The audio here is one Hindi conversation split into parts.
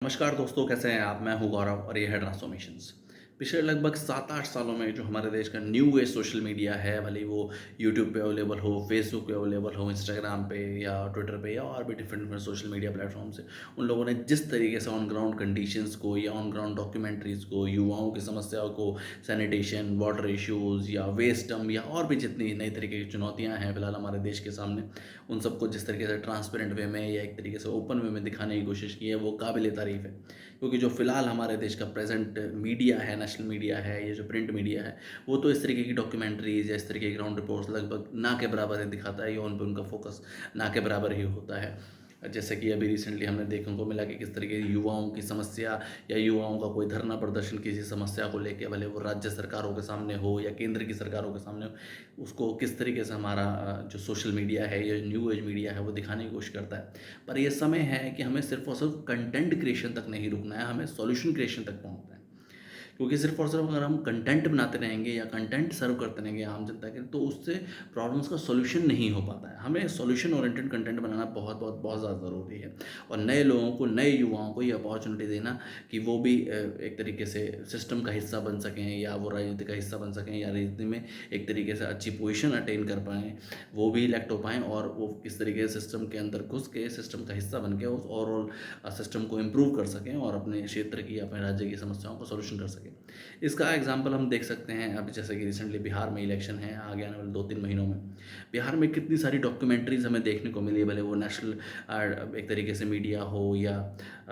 नमस्कार दोस्तों, कैसे हैं आप? मैं हूं गौरव और ये है ट्रांसफॉर्मेशंस। पिछले लगभग 7-8 सालों में जो हमारे देश का न्यू एज सोशल मीडिया है, भले ही वो यूट्यूब पे अवेलेबल हो, फेसबुक पे अवेलेबल हो, इंस्टाग्राम पे या ट्विटर पे या और भी different different social media platforms है, उन लोगों ने जिस तरीके से ऑन ग्राउंड कंडीशंस को या ऑन ग्राउंड डॉक्यूमेंट्रीज को, युवाओं की समस्याओं को, सैनिटेशन, वाटर इश्यूज़ या वेस्टम या और भी जितनी नई तरीके की चुनौतियाँ हैं फिलहाल हमारे देश के सामने, उन सबको जिस तरीके से ट्रांसपेरेंट वे में या एक तरीके से ओपन वे में दिखाने की कोशिश की है, वो काबिल तारीफ़ है। क्योंकि जो फ़िलहाल हमारे देश का प्रेज़ेंट मीडिया है, नेशनल मीडिया है, ये जो प्रिंट मीडिया है, वो तो इस तरीके की डॉक्यूमेंट्रीज़ या इस तरीके की ग्राउंड रिपोर्ट्स लगभग ना के बराबर ही दिखाता है या उन पे उनका फ़ोकस ना के बराबर ही होता है। जैसे कि अभी रिसेंटली हमने देखने को मिला कि किस तरीके की युवाओं की समस्या या युवाओं का कोई धरना प्रदर्शन किसी समस्या को लेके, भले वो राज्य सरकारों के सामने हो या केंद्र की सरकारों के सामने हो, उसको किस तरीके से हमारा जो सोशल मीडिया है या न्यू एज मीडिया है वो दिखाने की कोशिश करता है। पर ये समय है कि हमें सिर्फ़ और सिर्फ कंटेंट क्रिएशन तक नहीं रुकना है, हमें सॉल्यूशन क्रिएशन तक पहुँचना है। क्योंकि सिर्फ़ और सिर्फ अगर हम कंटेंट बनाते रहेंगे या कंटेंट सर्व करते रहेंगे आम जनता के लिए, तो उससे प्रॉब्लम्स का सॉल्यूशन नहीं हो पाता है। हमें सॉल्यूशन ओरिएंटेड कंटेंट बनाना बहुत ज़्यादा ज़रूरी है और नए लोगों को, नए युवाओं को ये अपॉर्चुनिटी देना कि वो भी एक तरीके से सिस्टम का हिस्सा बन सकें या वो राजनीति का हिस्सा बन सकें या राजनीति में एक तरीके से अच्छी पोजीशन अटेन कर पाएँ, वो भी इलेक्ट हो पाएँ और वो किस तरीके से सिस्टम के अंदर घुस के सिस्टम का हिस्सा बन के उस ओवरऑल सिस्टम को इम्प्रूव कर सकें और अपने क्षेत्र की, अपने राज्य की समस्याओं को सॉल्यूशन कर सकें। इसका एग्जाम्पल हम देख सकते हैं अभी, जैसे कि रिसेंटली बिहार में इलेक्शन है आगे आने वाले 2-3 महीनों में। बिहार में कितनी सारी डॉक्यूमेंट्रीज़ हमें देखने को मिली है, भले वो नेशनल एक तरीके से मीडिया हो या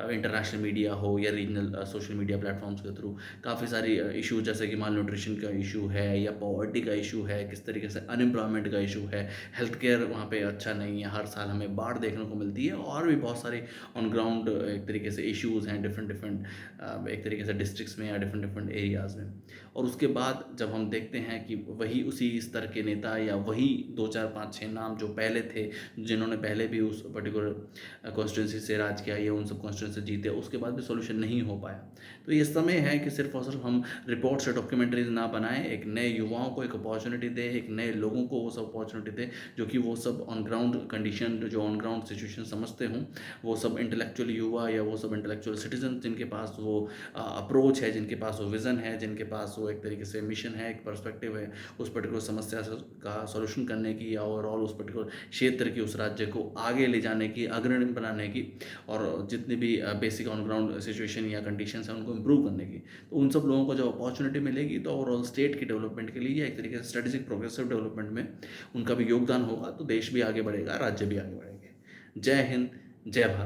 इंटरनेशनल मीडिया हो या रीजनल सोशल मीडिया प्लेटफॉर्म्स के थ्रू। काफ़ी सारी इशू जैसे कि माल न्यूट्रिशन का इशू है या पॉवर्टी का इशू है, किस तरीके से अनएम्प्लॉयमेंट का इशू है, हेल्थ केयर वहाँ पे अच्छा नहीं है, हर साल हमें बाढ़ देखने को मिलती है और भी बहुत सारे ऑन ग्राउंड एक तरीके से इश्यूज़ हैं डिफरेंट डिफरेंट एक तरीके से डिस्ट्रिक्ट्स में या डिफरेंट डिफरेंट एरियाज़ में। और उसके बाद जब हम देखते हैं कि वही उसी स्तर के नेता या वही 2-4-5-6 नाम जो पहले थे, जिन्होंने पहले भी उस पर्टिकुलर कॉन्स्टिट्यूंसी से राज किया या उन सब कॉन्स्टिट्यूंसी जीते, उसके बाद भी सॉल्यूशन नहीं हो पाया। तो ये समय है कि सिर्फ और सिर्फ हम रिपोर्ट्स या डॉक्यूमेंट्रीज ना बनाएं, एक नए युवाओं को एक अपॉर्चुनिटी दें, एक नए लोगों को वो सब अपॉर्चुनिटी दें जो कि वो सब ऑन ग्राउंड कंडीशन, जो ऑन ग्राउंड सिचुएशन समझते हों, वो सब इंटेलेक्चुअल युवा या वो सब इंटेलेक्चुअल सिटीजन जिनके पास वो अप्रोच है, जिनके पास वो विज़न है, जिनके पास वो एक तरीके से मिशन है, एक पर्सपेक्टिव है उस पर्टिकुलर समस्या का सॉल्यूशन करने की या ओवरऑल उस पर्टिकुलर क्षेत्र की, उस राज्य को आगे ले जाने की, अग्रणी बनाने की और जितनी भी बेसिक ऑन ग्राउंड सिचुएशन या कंडीशंस हैं उनको इम्प्रूव करने की। तो उन सब लोगों को जब अपॉर्चुनिटी मिलेगी तो ओवरऑल स्टेट की डेवलपमेंट के लिए या एक तरीके से स्ट्रेटेजिक प्रोग्रेसिव डेवलपमेंट में उनका भी योगदान होगा, तो देश भी आगे बढ़ेगा, राज्य भी आगे बढ़ेंगे। जय हिंद, जय भारत।